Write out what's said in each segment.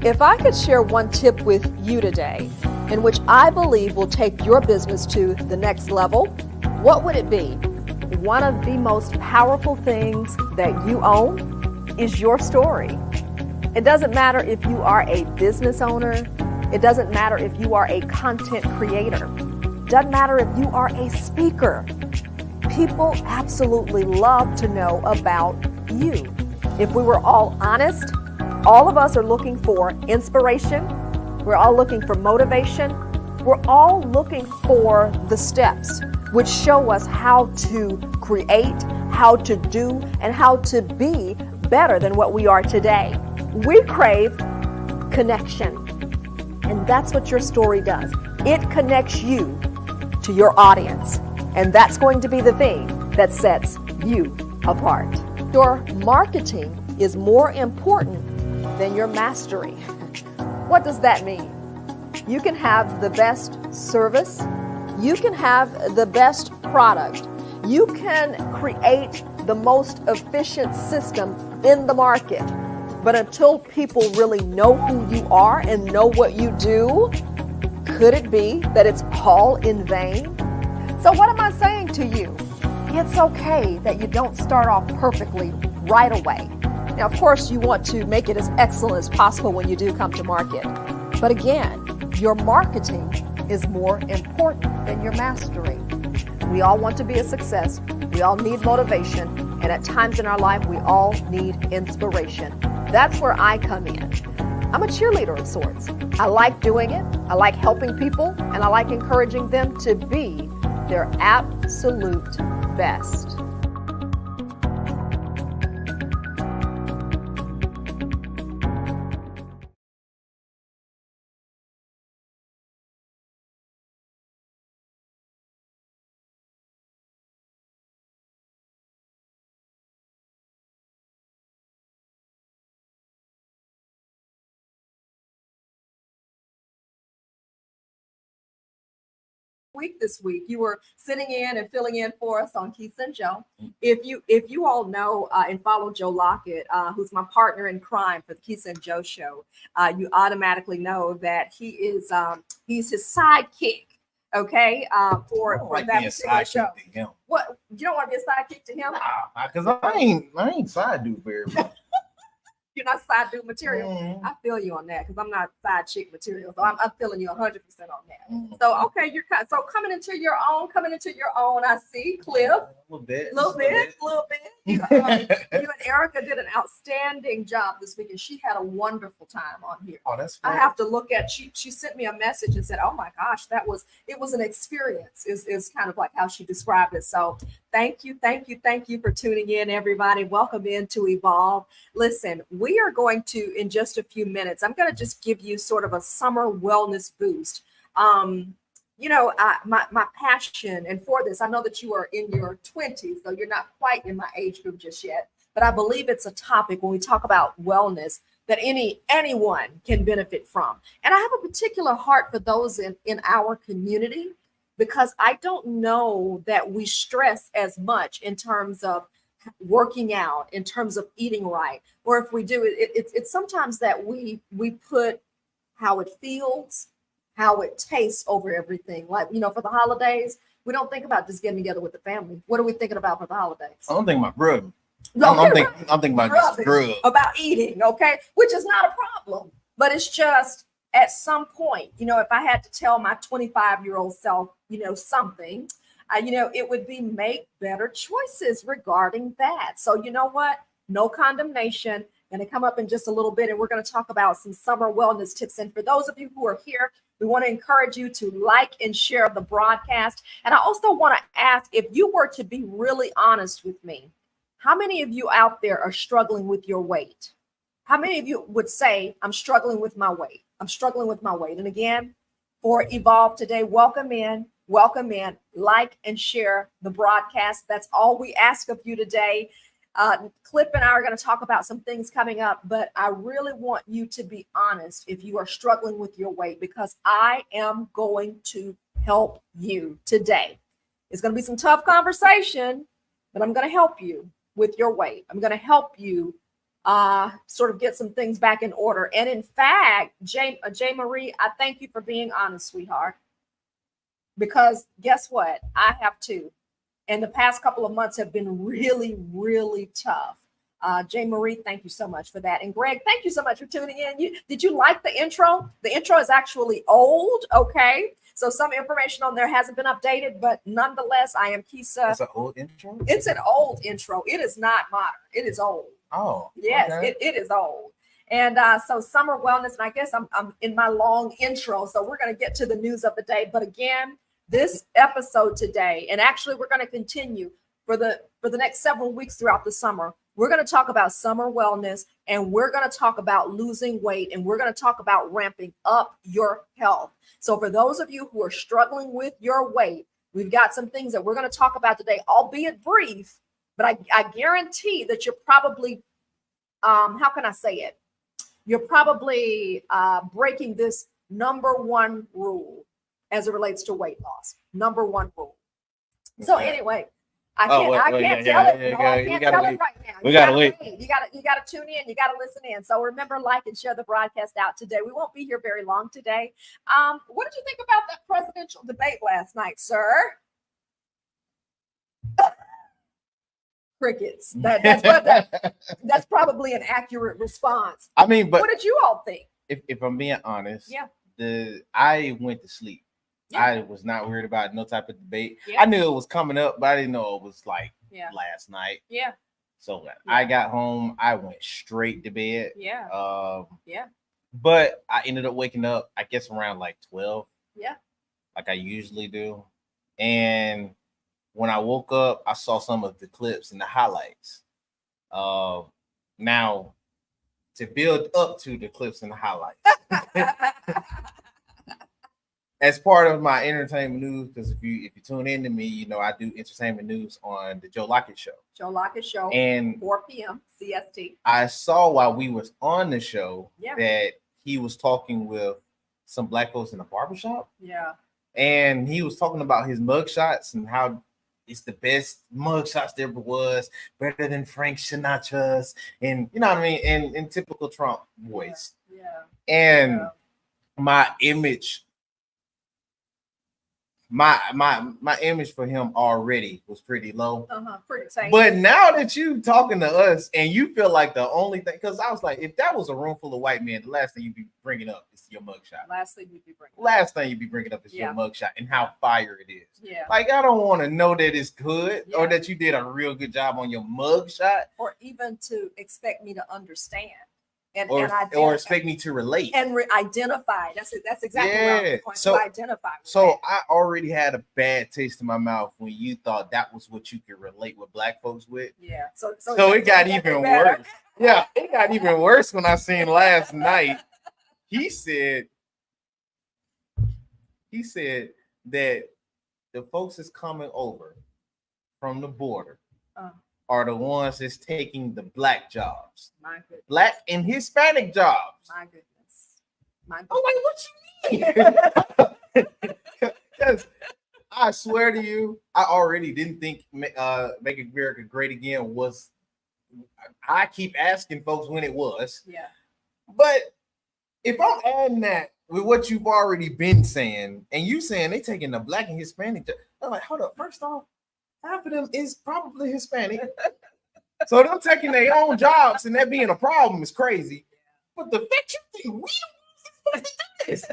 If I could share one tip with you today, in which I believe will take your business to the next level, what would it be? One of the most powerful things that you own is your story. It doesn't matter if you are a business owner. It doesn't matter if you are a content creator. It doesn't matter if you are a speaker. People absolutely love to know about you. If we were all honest, all of us are looking for inspiration. We're all looking for motivation. We're all looking for the steps which show us how to create, how to do, and how to be better than what we are today. We crave connection. And that's what your story does. It connects you to your audience. And that's going to be the thing that sets you apart. Your marketing is more important than your mastery. What does that mean? You can have the best service. You can have the best product. You can create the most efficient system in the market. But until people really know who you are and know what you do, could it be that it's all in vain? So what am I saying to you? It's okay that you don't start off perfectly right away. Now, of course, you want to make it as excellent as possible when you do come to market. But again, your marketing is more important than your mastery. We all want to be a success. We all need motivation. And at times in our life, we all need inspiration. That's where I come in. I'm a cheerleader of sorts. I like doing it. I like helping people. And I like encouraging them to be their absolute best. Week this week, you were sitting in and filling in for us on Keisa and Joe. If you all know and follow Joe Lockett, who's my partner in crime for the Keisa and Joe show, you automatically know that he is he's his sidekick. Okay, for like that being particular show. To him. What, you don't want to be a sidekick to him? Nah, because I ain't side dude very much. You're not side dude material. I feel you on that because I'm not side chick material. So I'm feeling you 100% on that. So okay, so coming into your own. I see Cliff. A little bit. You and Erica did an outstanding job this week, and she had a wonderful time on here. Oh, that's great. I have to look at. She sent me a message and said, "Oh my gosh, it was an experience." Is kind of like how she described it. So thank you for tuning in, everybody. Welcome into Evolve. Listen, we are going to, in just a few minutes, I'm going to just give you sort of a summer wellness boost. My passion, and for this, I know that you are in your 20s, so you're not quite in my age group just yet, but I believe it's a topic when we talk about wellness that anyone can benefit from. And I have a particular heart for those in our community, because I don't know that we stress as much in terms of working out, in terms of eating right, or if we do, it's sometimes that we put how it feels, how it tastes over everything. Like, for the holidays, we don't think about just getting together with the family. What are we thinking about for the holidays? I don't think about grub. I'm thinking about just grub. About eating, okay? Which is not a problem, but it's just at some point, if I had to tell my 25-year-old self, something, it would be make better choices regarding that. So you know what? No condemnation. Going to come up in just a little bit, and we're going to talk about some summer wellness tips. And for those of you who are here, we want to encourage you to like and share the broadcast. And I also want to ask, if you were to be really honest with me, how many of you out there are struggling with your weight? How many of you would say, I'm struggling with my weight? I'm struggling with my weight. And again, for Evolve today, welcome in, like and share the broadcast. That's all we ask of you today. Cliff and I are going to talk about some things coming up, but I really want you to be honest if you are struggling with your weight, because I am going to help you today. It's going to be some tough conversation, but I'm going to help you with your weight. I'm going to help you sort of get some things back in order. And in fact, Jay Marie, I thank you for being honest, sweetheart, because guess what? I have too. And the past couple of months have been really, really tough. Jay Marie, thank you so much for that. And Greg, thank you so much for tuning in. Did you like the intro? The intro is actually old, okay? So some information on there hasn't been updated, but nonetheless, I am Keisa. It's an old intro? It's an old intro. It is not modern. It is old. Oh. Yes, okay. it is old. And so summer wellness, and I guess I'm in my long intro, so we're going to get to the news of the day. But again, this episode today, and actually we're going to continue for the next several weeks throughout the summer. We're going to talk about summer wellness, and we're going to talk about losing weight, and we're going to talk about ramping up your health. So for those of you who are struggling with your weight, we've got some things that we're going to talk about today, albeit brief, but I guarantee that you're probably, how can I say it? You're probably breaking this number one rule as it relates to weight loss. Number one rule. So anyway, I can't tell it right now. We gotta wait. You gotta tune in. You gotta listen in. So remember, like and share the broadcast out today. We won't be here very long today. What did you think about that presidential debate last night, sir? Crickets. That's probably an accurate response. I mean, but what did you all think? If I'm being honest, yeah, I went to sleep. Yeah. I was not worried about no type of debate. Yeah. I knew it was coming up, but I didn't know it was like last night. Yeah. So I got home, I went straight to bed. Yeah. But I ended up waking up, I guess around like 12. Yeah. Like I usually do. And when I woke up, I saw some of the clips and the highlights. Now, to build up to the clips and the highlights. As part of my entertainment news, because if you tune in to me, you know I do entertainment news on the Joe Lockett Show. Joe Lockett Show, and 4 p.m. CST. I saw while we was on the show that he was talking with some black folks in a barbershop. Yeah. And he was talking about his mugshots and how it's the best mugshots there ever was, better than Frank Sinatra's, and you know what I mean, and in typical Trump voice. Yeah. And my image. My image for him already was pretty low. Pretty safe. But now that you talking to us and you feel like the only thing, because I was like, if that was a room full of white men, the last thing you'd be bringing up is your mugshot. Last thing you'd be bringing up is your mugshot and how fire it is. Yeah. Like I don't want to know that it's good or that you did a real good job on your mugshot, or even to expect me to understand. Or expect me to relate and identify. That's exactly what I was going to identify. So I already had a bad taste in my mouth when you thought that was what you could relate with black folks with. Yeah. So it got even worse. Yeah, it got even worse when I seen last night. He said that the folks that's coming over from the border are the ones that's taking the black jobs. My goodness. Black and Hispanic jobs. My goodness. I'm like, what you mean? Because I swear to you, I already didn't think Make America Great Again was. I keep asking folks when it was. Yeah. But if I'm adding that with what you've already been saying, and you saying they taking the black and Hispanic, I'm like, hold up. First off, half of them is probably Hispanic. So them taking their own jobs and that being a problem is crazy. But the fact you think we don't do this.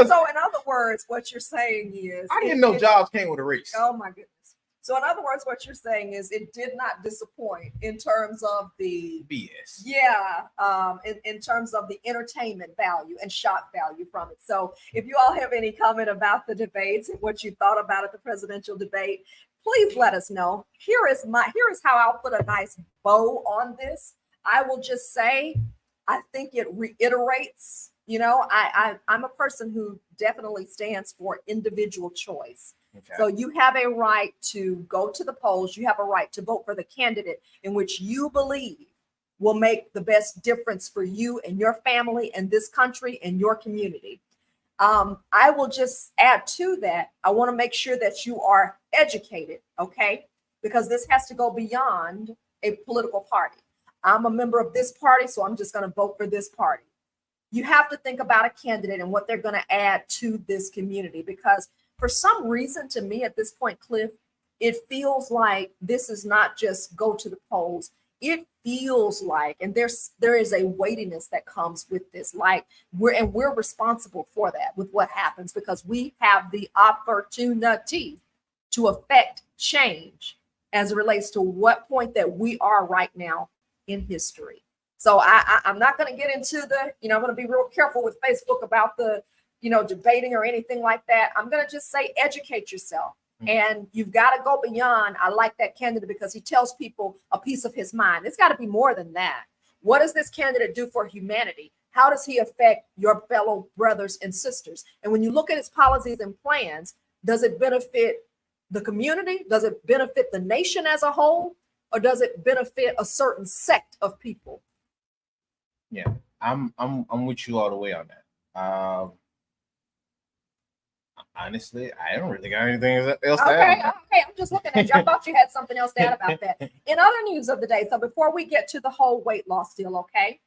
So in other words, what you're saying is I didn't know jobs came with a race. Oh my goodness. So in other words, what you're saying is it did not disappoint in terms of the BS. Yeah, in terms of the entertainment value and shock value from it. So if you all have any comment about the debates and what you thought about it, the presidential debate, please let us know. Here is how I'll put a nice bow on this. I will just say, I think it reiterates, I'm a person who definitely stands for individual choice. Okay. So you have a right to go to the polls. You have a right to vote for the candidate in which you believe will make the best difference for you and your family and this country and your community. I will just add to that. I want to make sure that you are educated, okay? Because this has to go beyond a political party. I'm a member of this party, so I'm just going to vote for this party. You have to think about a candidate and what they're going to add to this community, because for some reason, to me at this point, Cliff, it feels like this is not just go to the polls. It feels like, and there is a weightiness that comes with this, like we're responsible for that with what happens, because we have the opportunity to affect change as it relates to what point that we are right now in history. So I'm not going to get into the, I'm going to be real careful with Facebook about the, debating or anything like that. I'm going to just say educate yourself. And you've got to go beyond. I like that candidate because he tells people a piece of his mind. It's got to be more than that. What does this candidate do for humanity? How does he affect your fellow brothers and sisters? And when you look at his policies and plans, does it benefit the community? Does it benefit the nation as a whole? Or does it benefit a certain sect of people? Yeah, I'm with you all the way on that. Honestly, I don't really got anything else to add. Okay, I'm just looking at you. I thought you had something else to add about that. In other news of the day, so before we get to the whole weight loss deal, okay?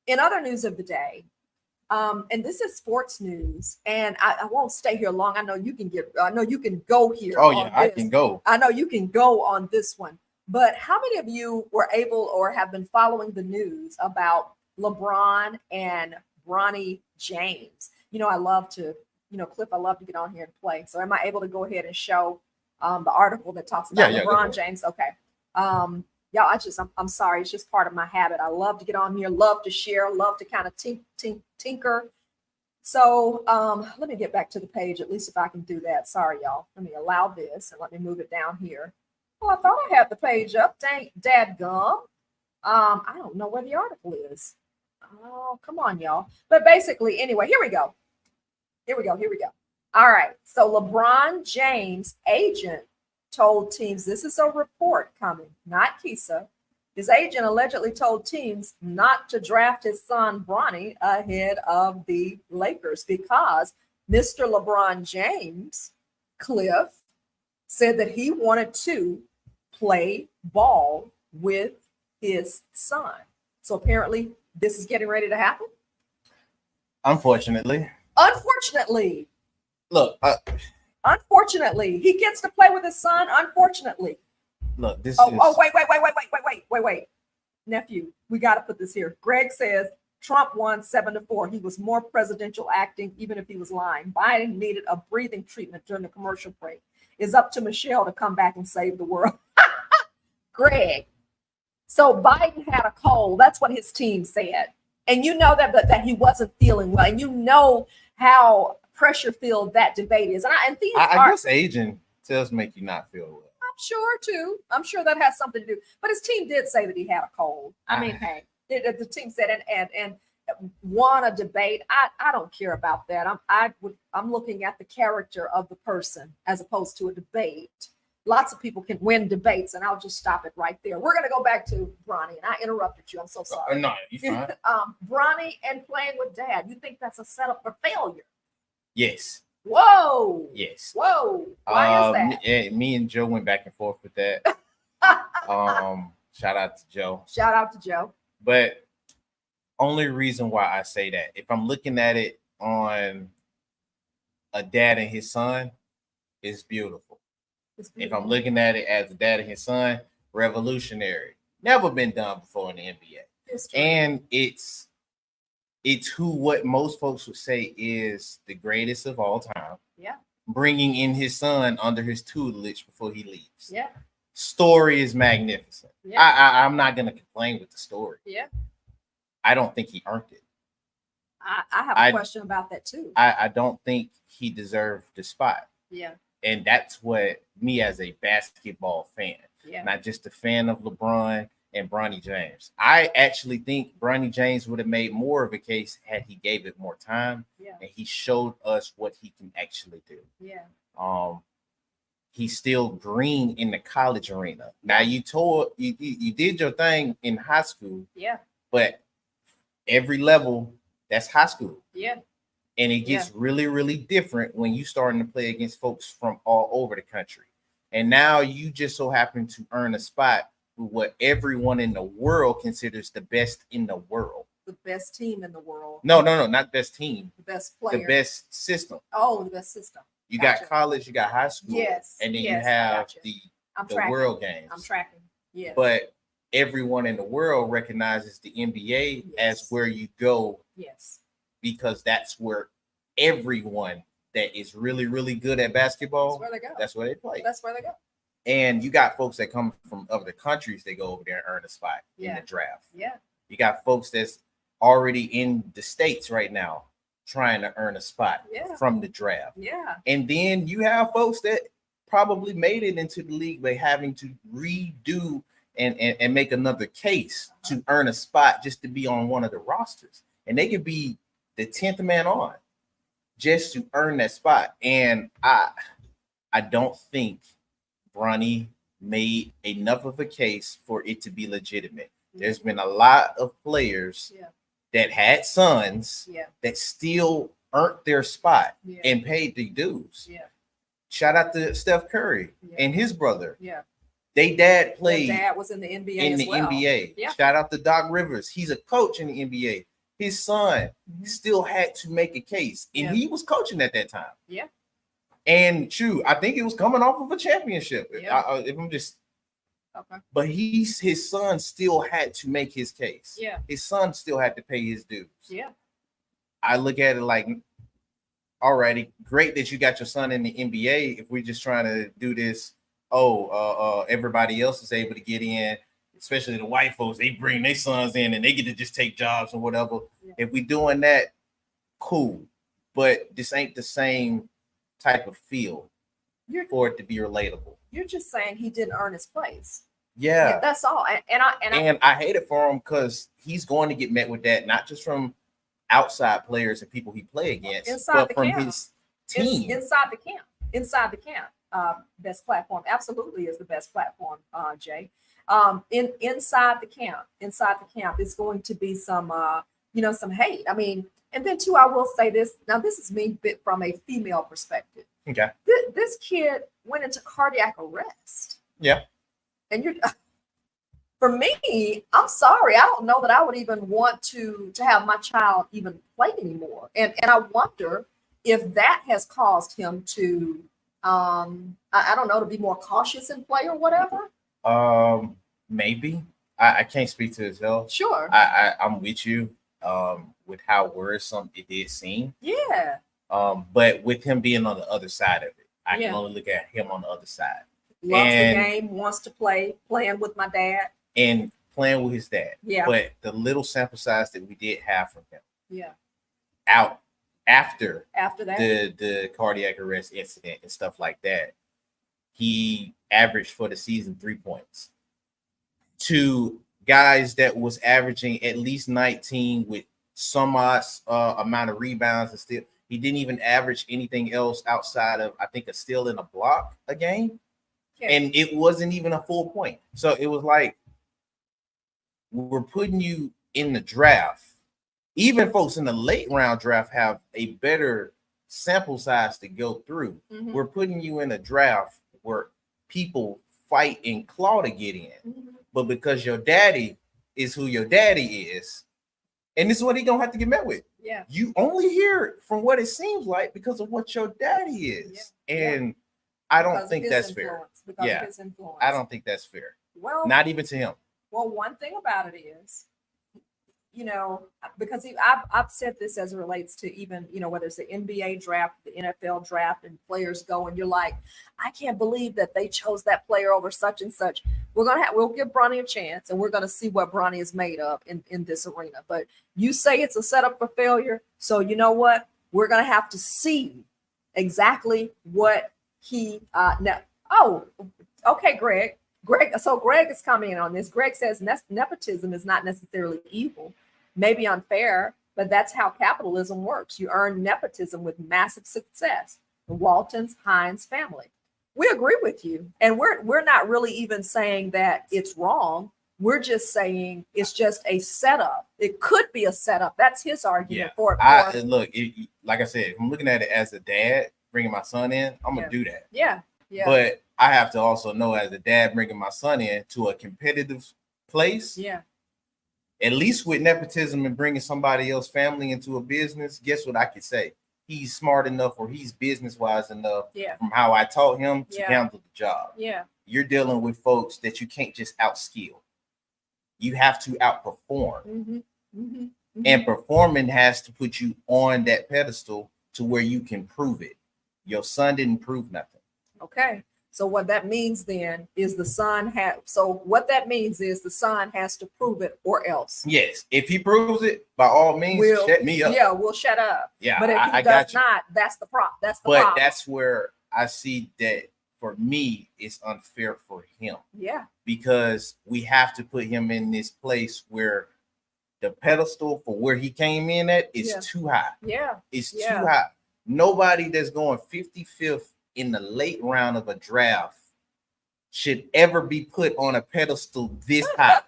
In other news of the day, and this is sports news, and I won't stay here long. I know you can go here. Oh yeah, I can go. I know you can go on this one. But how many of you were able or have been following the news about LeBron and Bronny James? I love to, Cliff, I love to get on here and play. So am I able to go ahead and show the article that talks about LeBron James? Okay. Y'all, I'm sorry. It's just part of my habit. I love to get on here, love to share, love to kind of tinker. So let me get back to the page, at least if I can do that. Sorry, y'all. Let me allow this and let me move it down here. Well, I thought I had the page up. Dadgum. I don't know where the article is. Oh, come on, y'all. But basically, anyway, here we go. All right. So LeBron James' agent told teams, this is a report coming, not Keisa. His agent allegedly told teams not to draft his son Bronny ahead of the Lakers because Mr. LeBron James, Cliff, said that he wanted to play ball with his son. So apparently this is getting ready to happen. Unfortunately. Look. Unfortunately, he gets to play with his son. Unfortunately. Look, this. Wait. Nephew, we got to put this here. Greg says Trump won 7-4. He was more presidential acting, even if he was lying. Biden needed a breathing treatment during the commercial break. It's up to Michelle to come back and save the world. Greg. So Biden had a cold. That's what his team said. And you know that he wasn't feeling well. And you know how pressure-filled that debate is. I guess agent tells make you not feel well. I'm sure too. I'm sure that has something to do. But his team did say that he had a cold. I mean, hey, the team said and won a debate. I don't care about that. I'm looking at the character of the person as opposed to a debate. Lots of people can win debates, and I'll just stop it right there. We're going to go back to Bronny, and I interrupted you. I'm so sorry. No, you fine. Bronny and playing with dad. You think that's a setup for failure? Yes. Whoa. Yes. Whoa. Why is that? Yeah, me and Joe went back and forth with that. Shout out to Joe. But only reason why I say that, if I'm looking at it on a dad and his son, it's beautiful. If I'm looking at it as a dad and his son, revolutionary. Never been done before in the NBA. And it's what most folks would say is the greatest of all time. Yeah. Bringing in his son under his tutelage before he leaves. Yeah. Story is magnificent. Yeah. I'm not going to complain with the story. Yeah. I don't think he earned it. I have a question about that too. I don't think he deserved the spot. Yeah. And that's what me as a basketball fan, not just a fan of LeBron and Bronny James. I actually think Bronny James would have made more of a case had he gave it more time and he showed us what he can actually do. Yeah. He's still green in the college arena. Now you did your thing in high school. Yeah. But every level, that's high school. Yeah. And it gets really, really different when you starting to play against folks from all over the country. And now you just so happen to earn a spot what everyone in the world considers the best in the world. The best team in the world. No, not best team. The best player. The best system. Oh, the best system. You got college, you got high school, yes, and then yes, you have the tracking. world games. I'm tracking. Yeah. But everyone in the world recognizes the NBA as where you go. Yes. Because that's where everyone that is really, really good at basketball, that's where they go. That's where they play. That's where they go. And you got folks that come from other countries, they go over there and earn a spot in the draft. Yeah. You got folks that's already in the States right now trying to earn a spot from the draft. Yeah. And then you have folks that probably made it into the league by having to redo and make another case to earn a spot just to be on one of the rosters. And they could be the 10th man on just to earn that spot. And I don't think Bronny made enough of a case for it to be legitimate. There's been a lot of players that had sons that still earned their spot and paid the dues. Yeah. Shout out to Steph Curry and his brother. Yeah. They dad played. Their dad was in the NBA NBA. Yeah. Shout out to Doc Rivers. He's a coach in the NBA. His son still had to make a case, and he was coaching at that time. Yeah. And true, I think it was coming off of a championship. Yeah. If I'm just. Okay. But his son still had to make his case. Yeah. His son still had to pay his dues. Yeah. I look at it like, alrighty, great that you got your son in the NBA. If we're just trying to do this, everybody else is able to get in, especially the white folks. They bring their sons in and they get to just take jobs or whatever. Yeah. If we're doing that, cool. But this ain't the same type of feel for it to be relatable. You're just saying he didn't earn his place. Yeah, that's all. And I hate it for him because he's going to get met with that, not just from outside players and people he play against, but from his team inside the camp. Best platform absolutely is the best platform, Jay. Inside the camp is going to be some some hate. I mean, and then too, I will say this. Now, this is me bit from a female perspective. Okay. This kid went into cardiac arrest. Yeah. And for me, I'm sorry. I don't know that I would even want to have my child even play anymore. And I wonder if that has caused him to, I don't know, to be more cautious in play or whatever. Maybe. I can't speak to his health. Sure. I'm with you with how worrisome it did seem. Yeah. But with him being on the other side of it, I can only look at him on the other side. Loves the game, wants to playing with my dad. And playing with his dad. Yeah. But the little sample size that we did have from him. Yeah. Out after that the cardiac arrest incident and stuff like that, he averaged for the season 3 points. To guys that was averaging at least 19 with some amount of rebounds and still. He didn't even average anything else outside of, I think, a steal and a block a game. Okay. And it wasn't even a full point. So it was like, we're putting you in the draft. Even folks in the late round draft have a better sample size to go through. Mm-hmm. We're putting you in a draft where people fight and claw to get in. Mm-hmm. But because your daddy is who your daddy is, and this is what he's going to have to get met with. Yeah. You only hear it from what it seems like because of what your daddy is. Yeah. And I don't think that's fair. Because of his influence. I don't think that's fair. Well, not even to him. Well, one thing about it is, because I've said this as it relates to even, whether it's the NBA draft, the NFL draft, and players go, and you're like, I can't believe that they chose that player over such and such. We'll give Bronny a chance, and we're gonna see what Bronny is made of in this arena. But you say it's a setup for failure, so you know what? We're gonna have to see exactly what he now. Oh, okay, Greg, so Greg is commenting on this. Greg says nepotism is not necessarily evil, maybe unfair, but that's how capitalism works. You earn nepotism with massive success. The Waltons Hines family. We agree with you. And we're not really even saying that it's wrong. We're just saying it's just a setup. It could be a setup. That's his argument for it. Look, like I said, if I'm looking at it as a dad, bringing my son in, I'm going to do that. Yeah. But I have to also know as a dad bringing my son in to a competitive place. Yeah. At least with nepotism and bringing somebody else's family into a business, guess what I could say? He's smart enough or he's business wise enough from how I taught him to handle the job. Yeah. You're dealing with folks that you can't just outskill. You have to outperform. Mm-hmm. Mm-hmm. Mm-hmm. And performing has to put you on that pedestal to where you can prove it. Your son didn't prove nothing. Okay. So what that means then is the son has to prove it or else. Yes. If he proves it, by all means, shut me up. Yeah, we'll shut up. Yeah. But if he does not, that's the problem. That's the problem. But that's where I see that for me, it's unfair for him. Yeah. Because we have to put him in this place where the pedestal for where he came in at is too high. Yeah. It's too high. Nobody that's going 55th in the late round of a draft should ever be put on a pedestal this high.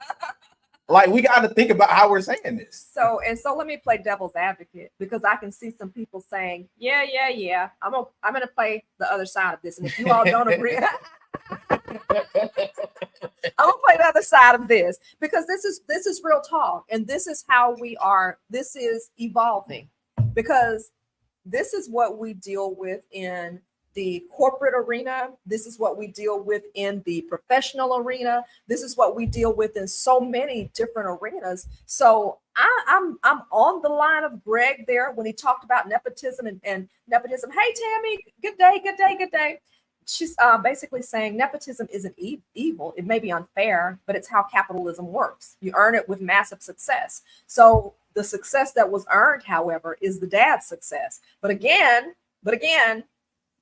Like, we got to think about how we're saying this. So let me play devil's advocate, because I can see some people saying, yeah. I'm gonna play the other side of this. And if you all don't agree, I'm gonna play the other side of this, because this is real talk, and this is how we are. This is evolving, because this is what we deal with in the corporate arena. This is what we deal with in the professional arena. This is what we deal with in so many different arenas. So I'm on the line of Greg there when he talked about nepotism and nepotism. Hey, Tammy, good day. She's basically saying nepotism isn't evil. It may be unfair, but it's how capitalism works. You earn it with massive success. So the success that was earned, however, is the dad's success. But again,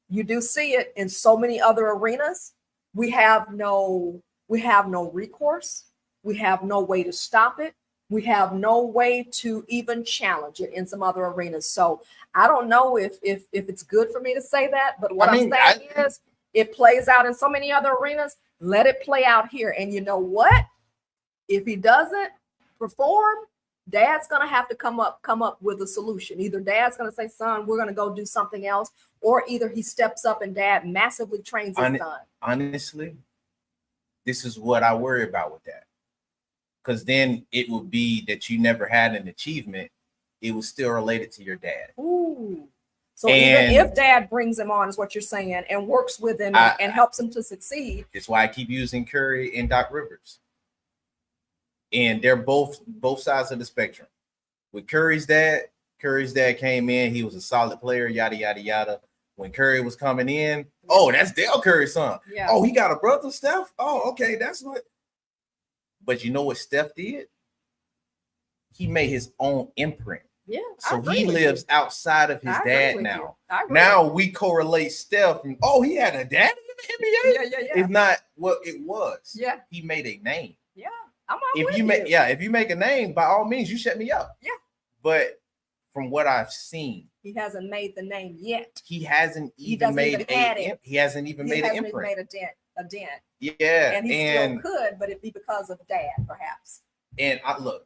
you do see it in so many other arenas. We have no recourse. We have no way to stop it. We have no way to even challenge it in some other arenas. So I don't know if it's good for me to say that, but what I'm saying is it plays out in so many other arenas. Let it play out here. And you know what? If he doesn't perform, dad's going to have to come up with a solution. Either dad's going to say, son, we're going to go do something else, or either he steps up and dad massively trains his son. Honestly, this is what I worry about with that. Because then it would be that you never had an achievement. It was still related to your dad. Ooh. So even if dad brings him on, is what you're saying, and works with him and helps him to succeed. That's why I keep using Curry and Doc Rivers. And they're both sides of the spectrum. With Curry's dad came in, he was a solid player, yada, yada, yada. When Curry was coming in, oh, that's Dale Curry's son. Yeah. Oh, he got a brother, Steph? Oh, okay, that's what. But you know what Steph did? He made his own imprint. Yeah. So he lives outside of his dad now. Now we correlate Steph and, oh, he had a dad in the NBA? Yeah. It's not what it was. Yeah. He made a name. Yeah. I'm if you make a name, by all means, you shut me up. Yeah. But from what I've seen, he hasn't made the name yet. He hasn't even made an imprint. He hasn't even made a dent. Yeah. And he still could, but it'd be because of dad, perhaps. And look,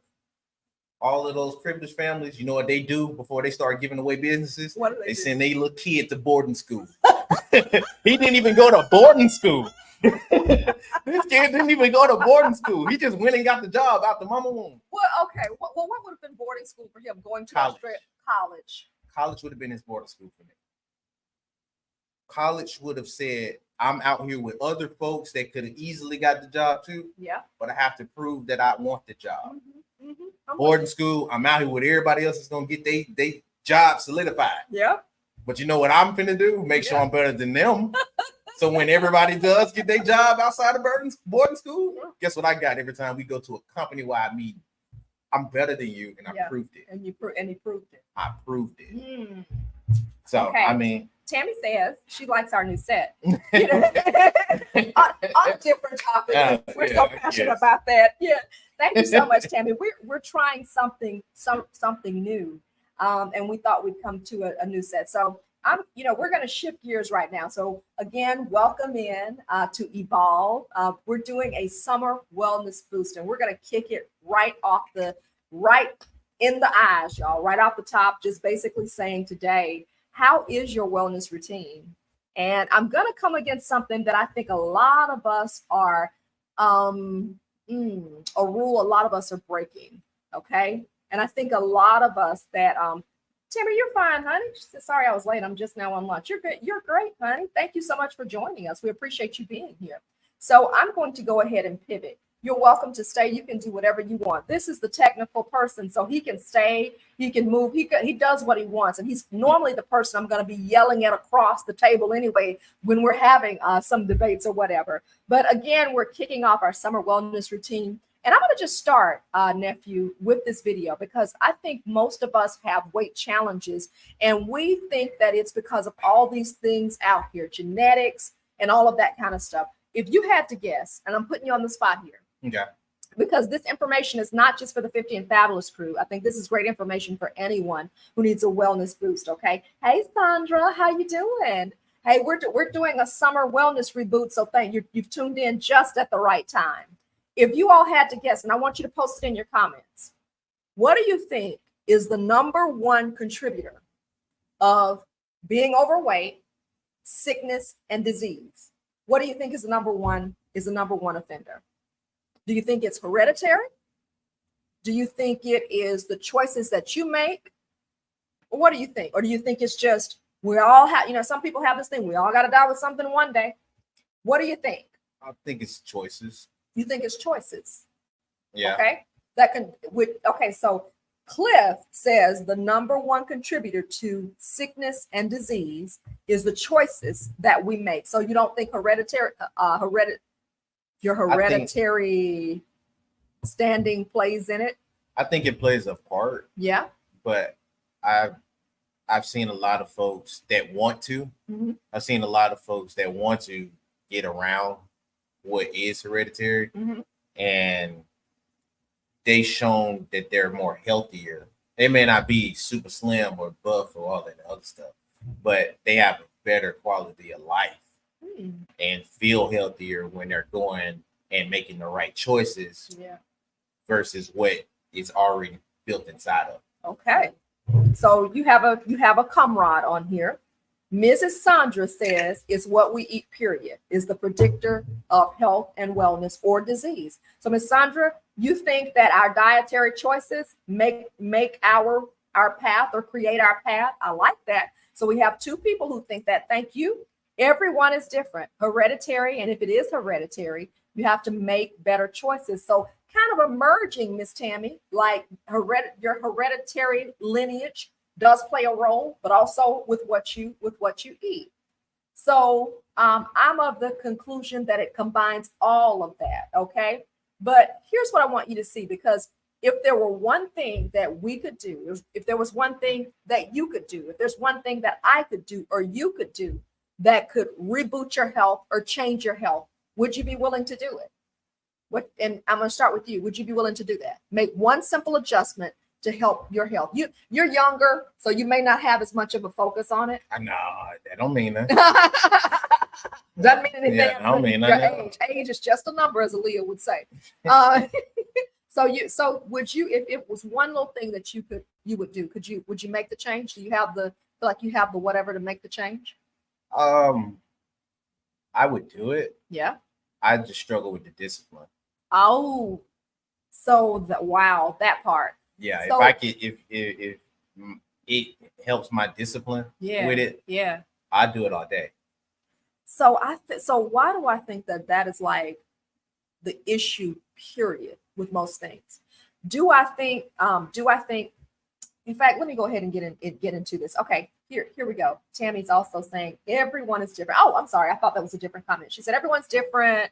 all of those privileged families, you know what they do before they start giving away businesses? What do? They send their little kid to boarding school. He didn't even go to boarding school. This kid didn't even go to boarding school. He just went and got the job out the mama womb. Well, okay. Well, what would have been boarding school for him? Going to Australia? College. College would have been his boarding school for me. College would have said, I'm out here with other folks that could have easily got the job too. Yeah. But I have to prove that I want the job. Mm-hmm. Boarding school, I'm out here with everybody else is going to get they job solidified. Yeah. But you know what I'm finna do? Make sure I'm better than them. So when everybody does get their job outside of boarding school, guess what I got every time we go to a company-wide meeting? I'm better than you, and I proved it. And he proved it. I proved it. So, okay. I mean. Tammy says she likes our new set. On different topics. We're so passionate about that. Yeah. Thank you so much, Tammy. We're trying something new. And we thought we'd come to a new set. So we're going to shift gears right now. So again, welcome in to Evolve. We're doing a summer wellness boost, and we're going to kick it right in the eyes, y'all, right off the top, just basically saying today, how is your wellness routine? And I'm going to come against something that I think a lot of us are, a rule a lot of us are breaking. Okay. And I think a lot of us that, Tammy, you're fine, honey. She said, sorry, I was late. I'm just now on lunch. You're good. You're great, honey. Thank you so much for joining us. We appreciate you being here. So I'm going to go ahead and pivot. You're welcome to stay. You can do whatever you want. This is the technical person, so he can stay, he can move, he does what he wants. And he's normally the person I'm going to be yelling at across the table anyway when we're having some debates or whatever. But again, we're kicking off our summer wellness routine. And I'm going to just start, nephew, with this video because I think most of us have weight challenges. And we think that it's because of all these things out here, genetics and all of that kind of stuff. If you had to guess, and I'm putting you on the spot here, Okay. because this information is not just for the 50 and Fabulous crew. I think this is great information for anyone who needs a wellness boost. Okay. Hey, Sandra, how you doing? Hey, we're doing a summer wellness reboot. So you've tuned in just at the right time. If you all had to guess, and I want you to post it in your comments, what do you think is the number one contributor of being overweight, sickness, and disease? What do you think is the number one offender? Do you think it's hereditary? Do you think it is the choices that you make? Or what do you think? Or do you think it's just we all have, some people have this thing, we all got to die with something one day. What do you think? I think it's choices. You think it's choices? Yeah. Okay. So Cliff says the number one contributor to sickness and disease is the choices that we make. So you don't think your hereditary standing plays in it? I think it plays a part. Yeah. But I've seen a lot of folks that want to. Mm-hmm. I've seen a lot of folks that want to get around what is hereditary, mm-hmm. and they've shown that they're more healthier. They may not be super slim or buff or all that other stuff, but they have a better quality of life and feel healthier when they're going and making the right choices versus what is already built inside of. Okay. So you have a comrade on here. Mrs. Sandra says it's what we eat, period, is the predictor of health and wellness or disease. So Ms. Sandra, you think that our dietary choices make our path or create our path? I like that. So we have two people who think that. Thank you. Everyone is different, hereditary. And if it is hereditary, you have to make better choices. So kind of emerging, Miss Tammy, like your hereditary lineage does play a role, but also with what you eat. So I'm of the conclusion that it combines all of that. Okay. But here's what I want you to see, because if there were one thing that we could do, if there was one thing that you could do, if there's one thing that I could do or you could do that could reboot your health or change your health, would you be willing to do it? And I'm going to start with you. Would you be willing to do that? Make one simple adjustment to help your health. You're younger, so you may not have as much of a focus on it. No, that don't mean that. Doesn't mean anything. Yeah, I don't mean your that. age is just a number, as Aaliyah would say. So would you, if it was one little thing that you would do, would you make the change? Do you have feel like you have the whatever to make the change? I would do it. Yeah. I just struggle with the discipline. Oh, so that part. Yeah, So, if it helps my discipline with it, I do it all day. So so why do I think that is like the issue, period, with most things? Do I think, in fact, let me go ahead and get into this. Okay, here we go. Tammy's also saying everyone is different. Oh, I'm sorry. I thought that was a different comment. She said everyone's different.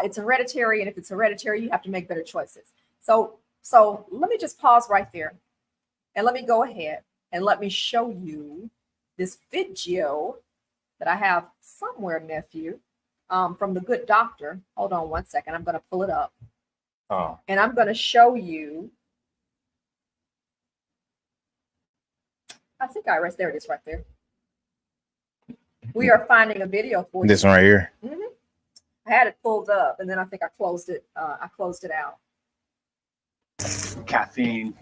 It's hereditary. And if it's hereditary, you have to make better choices. So let me just pause right there and let me go ahead and let me show you this video that I have somewhere, nephew, from the good doctor. Hold on one second. I'm going to pull it up. Oh. And I'm going to show you. I think there it is right there. We are finding a video for you. This one right here. Mm-hmm. I had it pulled up and then I think I closed it out. Caffeine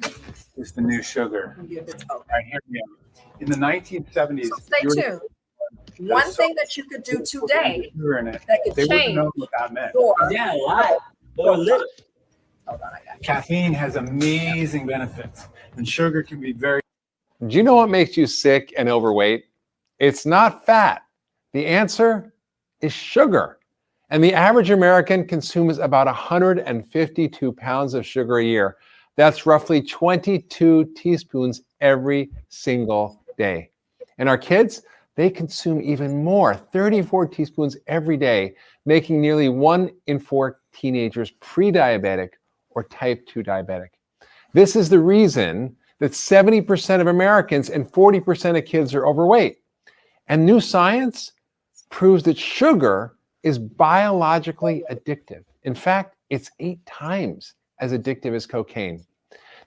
is the new sugar. Okay. Right, here we go. In the 1970s, So stay tuned. One thing that you could do today sugar in it, that could they wouldn't change know what that meant. your Yeah, a lot. Or lit. hold on, I got you. Caffeine has amazing benefits, and sugar can be very. Do you know what makes you sick and overweight? It's not fat. The answer is sugar. And the average American consumes about 152 pounds of sugar a year. That's roughly 22 teaspoons every single day. And our kids, they consume even more, 34 teaspoons every day, making nearly 1 in 4 teenagers pre-diabetic or type 2 diabetic. This is the reason that 70% of Americans and 40% of kids are overweight. And new science proves that sugar is biologically addictive. In fact, it's 8 times as addictive as cocaine.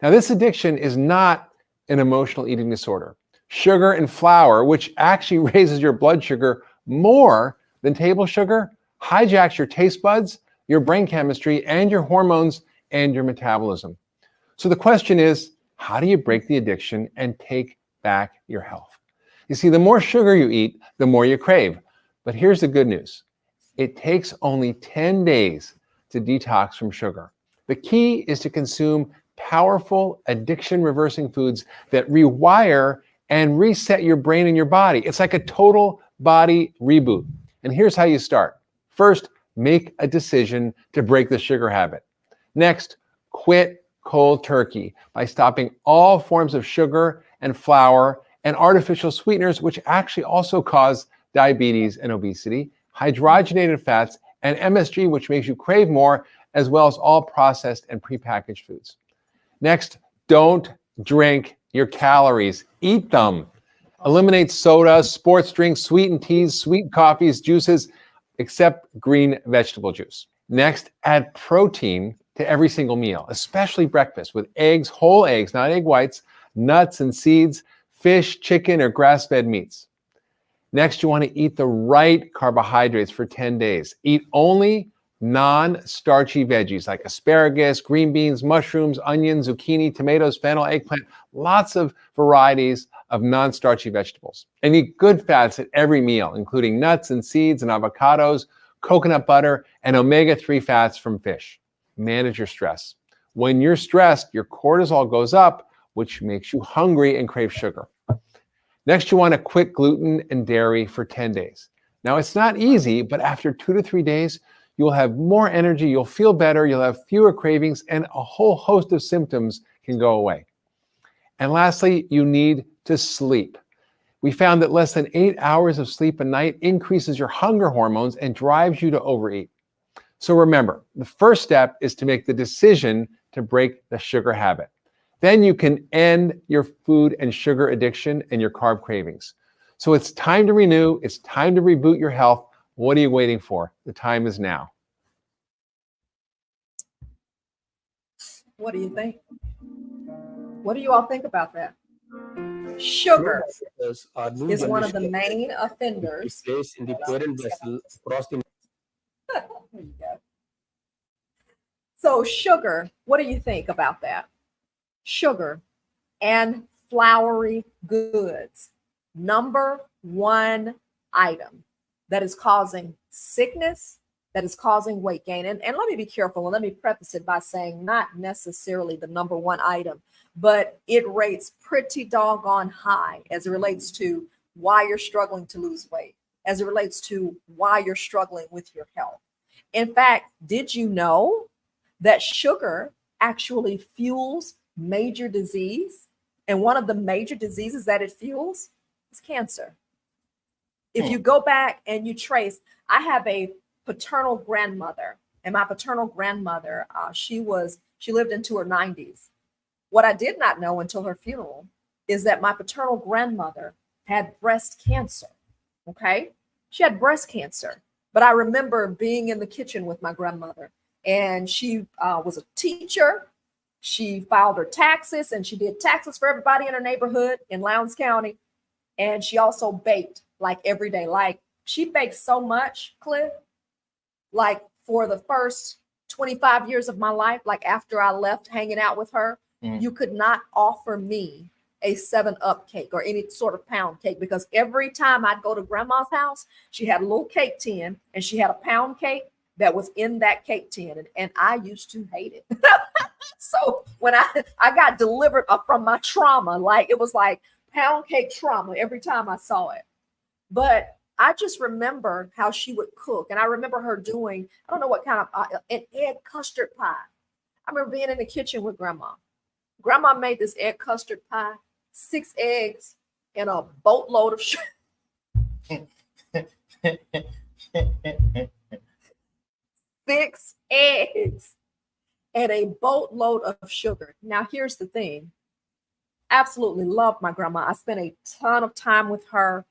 Now, this addiction is not an emotional eating disorder. Sugar and flour, which actually raises your blood sugar more than table sugar, hijacks your taste buds, your brain chemistry, and your hormones and your metabolism. So the question is, how do you break the addiction and take back your health? You see, the more sugar you eat, the more you crave. But here's the good news. It takes only 10 days to detox from sugar. The key is to consume powerful addiction-reversing foods that rewire and reset your brain and your body. It's like a total body reboot. And here's how you start. First, make a decision to break the sugar habit. Next, quit cold turkey by stopping all forms of sugar and flour and artificial sweeteners, which actually also cause diabetes and obesity, hydrogenated fats, and MSG, which makes you crave more, as well as all processed and prepackaged foods. Next, don't drink your calories. Eat them. Eliminate soda, sports drinks, sweetened teas, sweet coffees, juices, except green vegetable juice. Next, add protein to every single meal, especially breakfast, with eggs, whole eggs, not egg whites, nuts and seeds, fish, chicken, or grass-fed meats. Next, you want to eat the right carbohydrates for 10 days. Eat only non-starchy veggies like asparagus, green beans, mushrooms, onions, zucchini, tomatoes, fennel, eggplant, lots of varieties of non-starchy vegetables. And eat good fats at every meal, including nuts and seeds and avocados, coconut butter, and omega-3 fats from fish. Manage your stress. When you're stressed, your cortisol goes up, which makes you hungry and crave sugar. Next, you want to quit gluten and dairy for 10 days. Now, it's not easy, but after 2 to 3 days, you'll have more energy, you'll feel better, you'll have fewer cravings, and a whole host of symptoms can go away. And lastly, you need to sleep. We found that less than 8 hours of sleep a night increases your hunger hormones and drives you to overeat. So remember, the first step is to make the decision to break the sugar habit. Then you can end your food and sugar addiction and your carb cravings. So it's time to renew, it's time to reboot your health. What are you waiting for? The time is now. What do you think? What do you all think about that? Sugar is one of the main offenders. In the parent vessel across the There you go. So sugar, what do you think about that? Sugar and floury goods. Number one item that is causing sickness, that is causing weight gain. And let me be careful, and let me preface it by saying not necessarily the number one item, but it rates pretty doggone high as it relates to why you're struggling to lose weight, as it relates to why you're struggling with your health. In fact, did you know that sugar actually fuels major disease? And one of the major diseases that it fuels is cancer. If you go back and you trace, I have a paternal grandmother, and my paternal grandmother, she lived into her 90s. What I did not know until her funeral is that my paternal grandmother had breast cancer. Okay, she had breast cancer. But I remember being in the kitchen with my grandmother, and she was a teacher. She filed her taxes, and she did taxes for everybody in her neighborhood in Lowndes County. And she also baked like every day. Like she baked so much, Cliff, like for the first 25 years of my life, like after I left hanging out with her, you could not offer me a 7-Up cake or any sort of pound cake, because every time I'd go to grandma's house, she had a little cake tin and she had a pound cake that was in that cake tin. And I used to hate it. So when I got delivered from my trauma, like it was like pound cake trauma every time I saw it. But I just remember how she would cook. And I remember her doing, I don't know what kind of, an egg custard pie. I remember being in the kitchen with grandma. Grandma made this egg custard pie, 6 eggs and a boatload of sugar. 6 eggs and a boatload of sugar. Now, here's the thing. Absolutely loved my grandma. I spent a ton of time with her.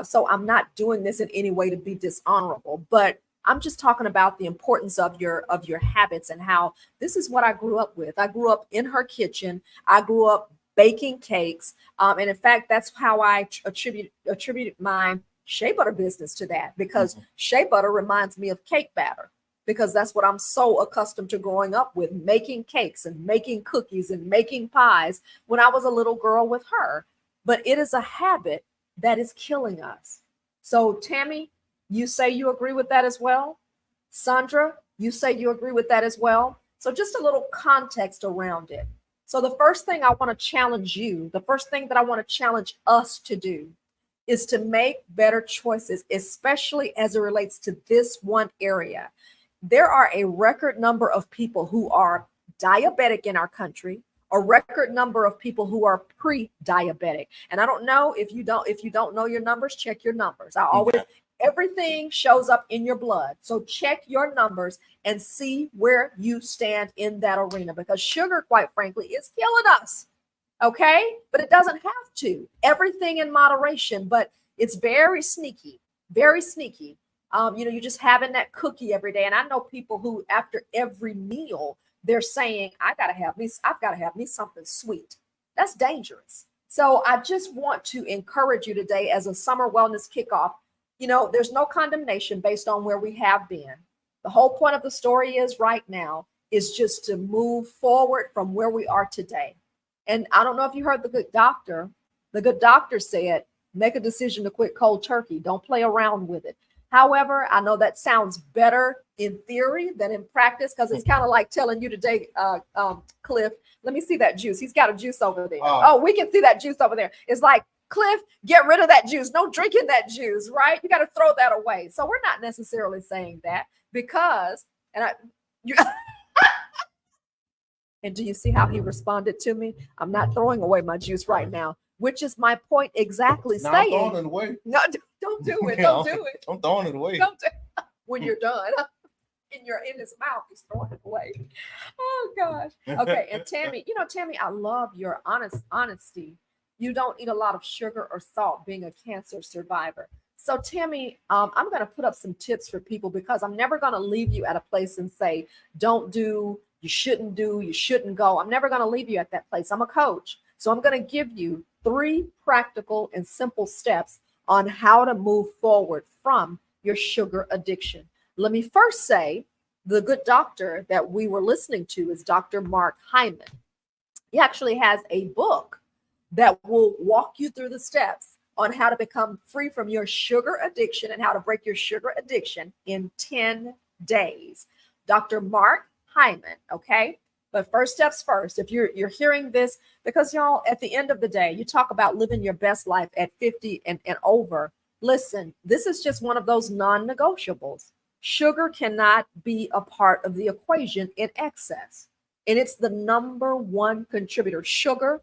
So I'm not doing this in any way to be dishonorable, but I'm just talking about the importance of your habits and how this is what I grew up with. I grew up in her kitchen. I grew up baking cakes. And in fact, that's how I attributed my shea butter business to that, because shea butter reminds me of cake batter, because that's what I'm so accustomed to growing up with, making cakes and making cookies and making pies when I was a little girl with her. But it is a habit that is killing us. So Tammy, you say you agree with that as well. Sandra, you say you agree with that as well. So just a little context around it. So the first thing I want to challenge you, the first thing that I want to challenge us to do is to make better choices, especially as it relates to this one area. There are a record number of people who are diabetic in our country, a record number of people who are pre-diabetic. And I don't know if you don't know your numbers, check your numbers. Everything shows up in your blood. So check your numbers and see where you stand in that arena, because sugar, quite frankly, is killing us. Okay. But it doesn't have to. Everything in moderation, but it's very sneaky, very sneaky. You're just having that cookie every day. And I know people who, after every meal, they're saying, I've got to have me something sweet. That's dangerous. So I just want to encourage you today as a summer wellness kickoff. There's no condemnation based on where we have been. The whole point of the story is right now is just to move forward from where we are today. And I don't know if you heard the good doctor. The good doctor said, make a decision to quit cold turkey. Don't play around with it. However, I know that sounds better in theory than in practice, because it's kind of like telling you today, Cliff, let me see that juice. He's got a juice over there. Oh, we can see that juice over there. It's like, Cliff, get rid of that juice. No drinking that juice, right? You got to throw that away. So we're not necessarily saying that, because, and do you see how he responded to me? I'm not throwing away my juice right now, which is my point exactly saying. I'm throwing it away. No, don't do it. Don't do it. I'm throwing it away. Don't do it. When you're done. In his mouth, he's throwing it away. Oh gosh. Okay. And Tammy, I love your honesty. You don't eat a lot of sugar or salt, being a cancer survivor. So Tammy, I'm going to put up some tips for people, because I'm never going to leave you at a place and say, don't do, you shouldn't go. I'm never going to leave you at that place. I'm a coach. So I'm going to give you 3 practical and simple steps on how to move forward from your sugar addiction. Let me first say, the good doctor that we were listening to is Dr. Mark Hyman. He actually has a book that will walk you through the steps on how to become free from your sugar addiction and how to break your sugar addiction in 10 days. Dr. Mark Hyman, okay? But first steps first, if you're hearing this, because y'all, at the end of the day, you talk about living your best life at 50 and over. Listen, this is just one of those non-negotiables. Sugar cannot be a part of the equation in excess. And it's the number 1 contributor. Sugar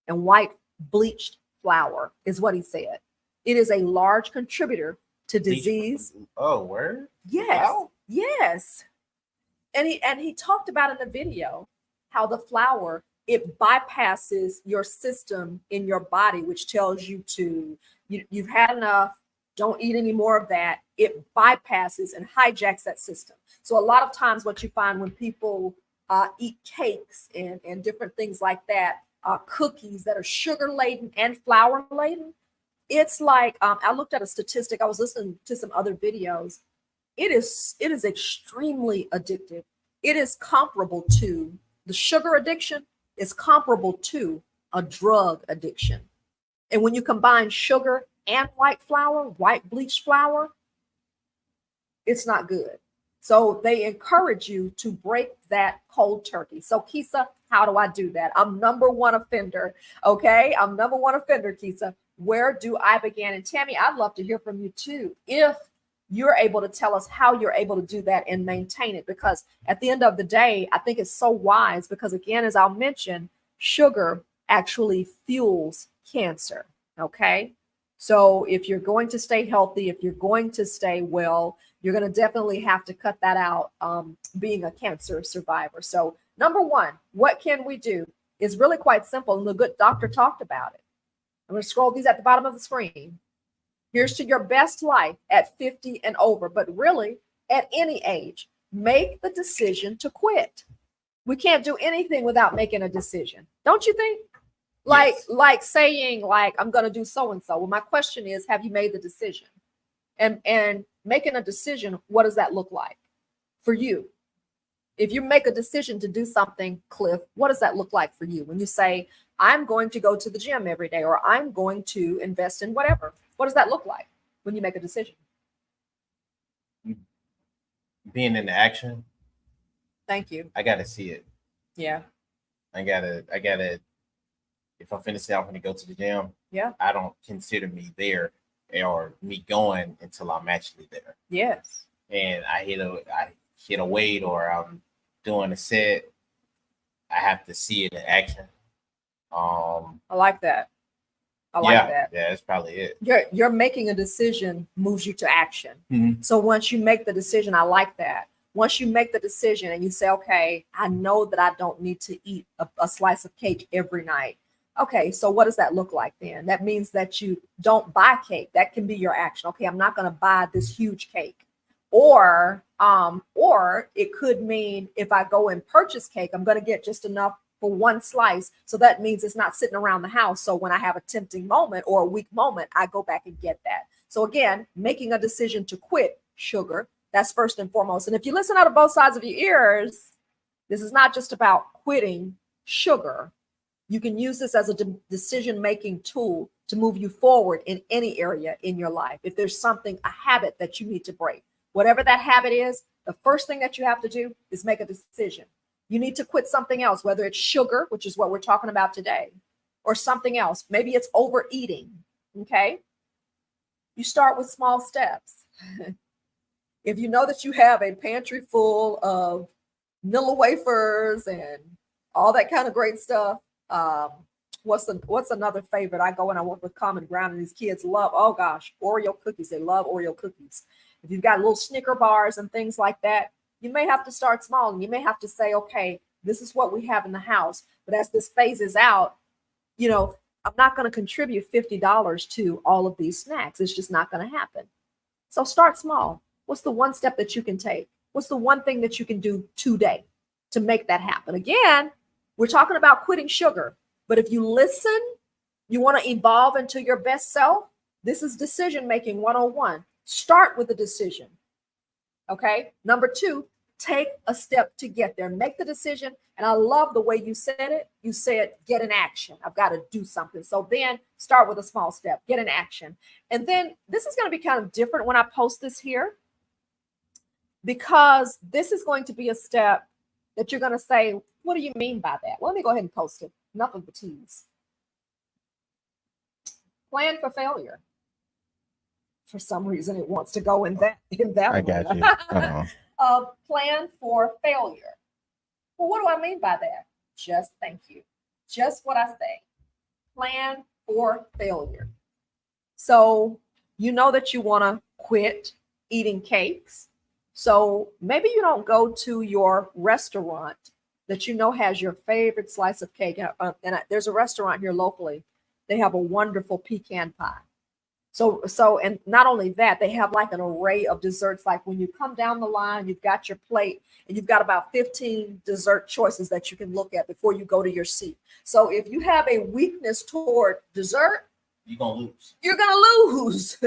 and white bleached flour is what he said. It is a large contributor to disease. Oh, word? Yes. Wow. Yes. And he talked about in the video how the flour, it bypasses your system in your body, which tells you you've had enough, don't eat any more of that. It bypasses and hijacks that system. So a lot of times what you find when people eat cakes and different things like that, cookies that are sugar laden and flour laden, it's like, I looked at a statistic. I was listening to some other videos. It is extremely addictive. It is comparable to the sugar addiction is comparable to a drug addiction. And when you combine sugar and white flour, white bleached flour, it's not good. So they encourage you to break that cold turkey. So Keisa, how do I do that? I'm number one offender. Okay. I'm number one offender, Keisa. Where do I begin? And Tammy, I'd love to hear from you too. If you're able to tell us how you're able to do that and maintain it, because at the end of the day, I think it's so wise because again, as I'll mention, sugar actually fuels cancer. Okay. So if you're going to stay healthy, if you're going to stay well, you're going to definitely have to cut that out, being a cancer survivor. So number one, what can we do? Is really quite simple. And the good doctor talked about it. I'm going to scroll these at the bottom of the screen. Here's to your best life at 50 and over, but really at any age, make the decision to quit. We can't do anything without making a decision. Don't you think? Like saying like, I'm going to do so-and-so. Well, my question is, have you made the decision? And making a decision, what does that look like for you? If you make a decision to do something, Cliff, what does that look like for you? When you say, I'm going to go to the gym every day, or I'm going to invest in whatever, what does that look like when you make a decision? Being in the action. Thank you. I got to see it. Yeah. I gotta, if I'm finna say I'm gonna go to the gym, Yeah. I don't consider me there or me going until I'm actually there. Yes. And I hit a weight or I'm doing a set. I have to see it in action. I like that. I like that. Yeah, that's probably it. You're making a decision moves you to action. Mm-hmm. So once you make the decision, I like that. Once you make the decision and you say, okay, I know that I don't need to eat a slice of cake every night. Okay, so what does that look like then? That means that you don't buy cake. That can be your action. Okay, I'm not going to buy this huge cake. Or it could mean if I go and purchase cake, I'm going to get just enough for one slice. So that means it's not sitting around the house. So when I have a tempting moment or a weak moment, I go back and get that. So again, making a decision to quit sugar, that's first and foremost. And if you listen out of both sides of your ears, this is not just about quitting sugar. You can use this as a decision-making tool to move you forward in any area in your life. If there's something, a habit that you need to break, whatever that habit is, the first thing that you have to do is make a decision. You need to quit something else, whether it's sugar, which is what we're talking about today, or something else. Maybe it's overeating, okay? You start with small steps. If you know that you have a pantry full of Nilla wafers and all that kind of great stuff, what's another favorite? I go and I work with Common Ground and these kids love, oh gosh, Oreo cookies. They love Oreo cookies. If you've got little Snicker bars and things like that, you may have to start small and you may have to say, okay, this is what we have in the house. But as this phases out, you know, I'm not going to contribute $50 to all of these snacks. It's just not going to happen. So start small. What's the one step that you can take? What's the one thing that you can do today to make that happen? Again, we're talking about quitting sugar. But if you listen, you want to evolve into your best self. This is decision-making 101. Start with a decision. Okay. Number two, take a step to get there. Make the decision. And I love the way you said it. You said, get in action. I've got to do something. So then start with a small step, get in action. And then this is going to be kind of different when I post this here, because this is going to be a step that you're going to say, what do you mean by that? Well, let me go ahead and post it. Nothing but tease. Plan for failure. For some reason, it wants to go in that. I got you. Plan for failure. Well, what do I mean by that? Just thank you. Just what I say. Plan for failure. So you know that you want to quit eating cakes. So maybe you don't go to your restaurant that you know has your favorite slice of cake. There's a restaurant here locally. They have a wonderful pecan pie. So, and not only that, they have like an array of desserts. Like when you come down the line, you've got your plate and you've got about 15 dessert choices that you can look at before you go to your seat. So if you have a weakness toward dessert, you're going to lose. You're going to lose.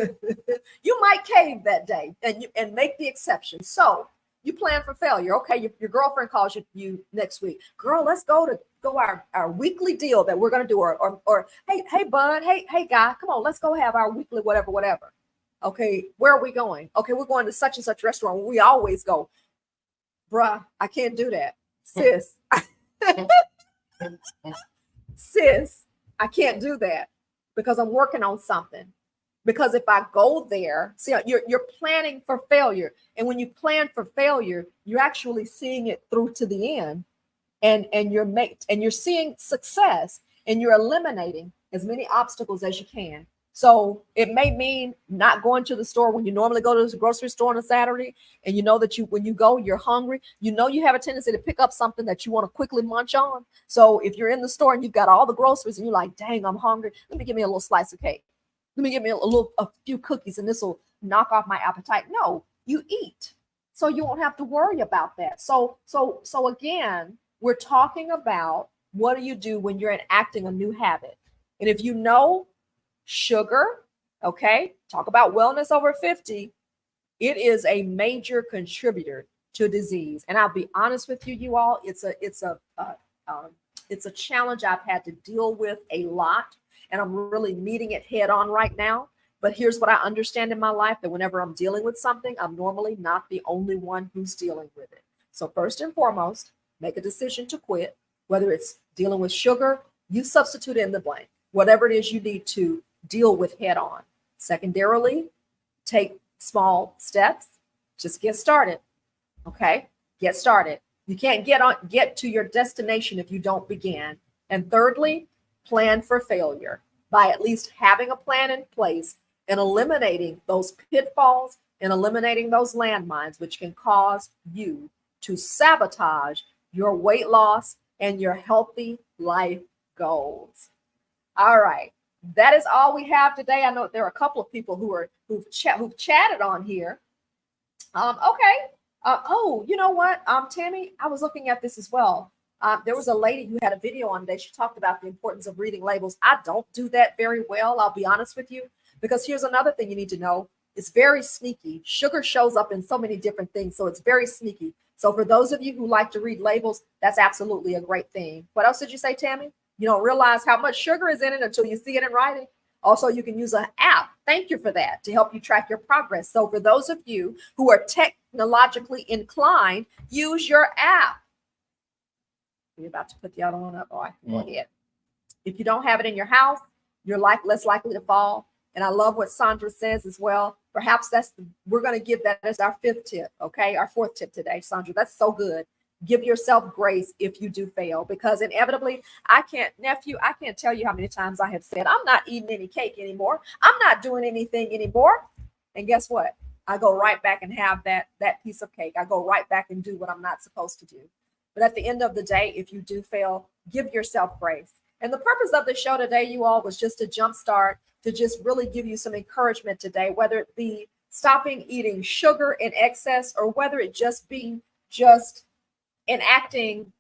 You might cave that day and make the exception. So You plan for failure. Okay, your girlfriend calls you next week. Girl, let's go our weekly deal that we're gonna do, or hey bud, hey guy, come on, let's go have our weekly whatever. Okay, where are we going? Okay, we're going to such and such restaurant where we always go. Bruh, I can't do that. Sis. Sis, I can't do that because I'm working on something. Because if I go there, see, you're planning for failure. And when you plan for failure, you're actually seeing it through to the end. And you're seeing success, and you're eliminating as many obstacles as you can. So it may mean not going to the store when you normally go to the grocery store on a Saturday, and you know that when you go, you're hungry. You know you have a tendency to pick up something that you want to quickly munch on. So if you're in the store and you've got all the groceries and you're like, dang, I'm hungry, let me give me a little slice of cake. Let me give me a few cookies, and this will knock off my appetite. No, you eat, so you won't have to worry about that. So again, we're talking about what do you do when you're enacting a new habit. And if you know sugar, okay, talk about wellness over 50, it is a major contributor to disease. And I'll be honest with you all, it's a challenge I've had to deal with a lot, and I'm really meeting it head on right now. But here's what I understand in my life, that whenever I'm dealing with something, I'm normally not the only one who's dealing with it. So first and foremost, make a decision to quit. Whether it's dealing with sugar, you substitute in the blank, whatever it is you need to deal with head on. Secondarily, take small steps. Just get started. Okay? Get started. You can't get to your destination if you don't begin. And thirdly, plan for failure by at least having a plan in place and eliminating those pitfalls and eliminating those landmines, which can cause you to sabotage your weight loss and your healthy life goals. All right. That is all we have today. I know there are a couple of people who've chatted on here. Okay. Oh, you know what? Tammy, I was looking at this as well. There was a lady who had a video on today. She talked about the importance of reading labels. I don't do that very well, I'll be honest with you, because here's another thing you need to know. It's very sneaky. Sugar shows up in so many different things, so it's very sneaky. So for those of you who like to read labels, that's absolutely a great thing. What else did you say, Tammy? You don't realize how much sugar is in it until you see it in writing. Also, you can use an app. Thank you for that, to help you track your progress. So for those of you who are technologically inclined, use your app. We're about to put the other one up. All right, go ahead. If you don't have it in your house, you're less likely to fall. And I love what Sandra says as well. Perhaps we're going to give that as our fifth tip. Okay, our fourth tip today, Sandra. That's so good. Give yourself grace if you do fail, because inevitably, I can't tell you how many times I have said, I'm not eating any cake anymore. I'm not doing anything anymore. And guess what? I go right back and have that piece of cake. I go right back and do what I'm not supposed to do. But at the end of the day, if you do fail, give yourself grace. And the purpose of the show today, you all, was just to jumpstart, to just really give you some encouragement today, whether it be stopping eating sugar in excess, or whether it just be enacting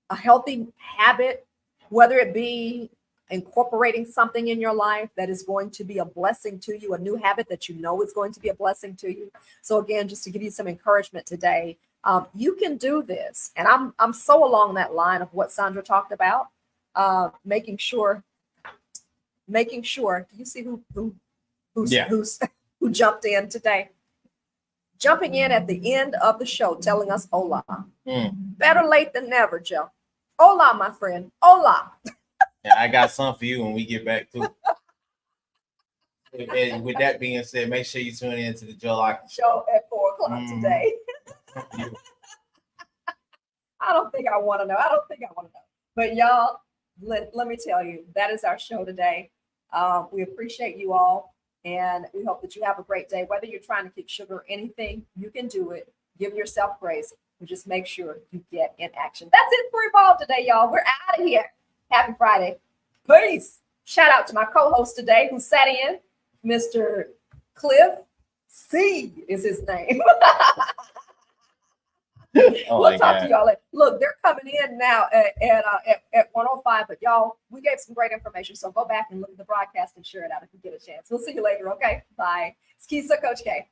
a healthy habit, whether it be incorporating something in your life that is going to be a blessing to you, a new habit that you know is going to be a blessing to you. So again, just to give you some encouragement today, you can do this. And I'm so along that line of what Sandra talked about, making sure. Do you see who jumped in today? Jumping in at the end of the show, telling us hola. Better late than never, Joe. Hola, my friend. Hola. Yeah, I got some for you when we get back to it. And with that being said, make sure you tune in to the Joe Lockett Show at 4:00 today. I don't think I want to know. But y'all, let me tell you, that is our show today. We appreciate you all, and we hope that you have a great day. Whether you're trying to kick sugar or anything, you can do it. Give yourself grace, and just make sure you get in action. That's it for Evolve today, y'all. We're out of here. Happy Friday. Peace. Shout out to my co-host today who sat in, Mr. Cliff C is his name. We'll talk to y'all later. Look, they're coming in now at 1:05, but y'all, we gave some great information, so go back and look at the broadcast and share it out if you get a chance. We'll see you later, okay? Bye. It's Keisa, Coach K.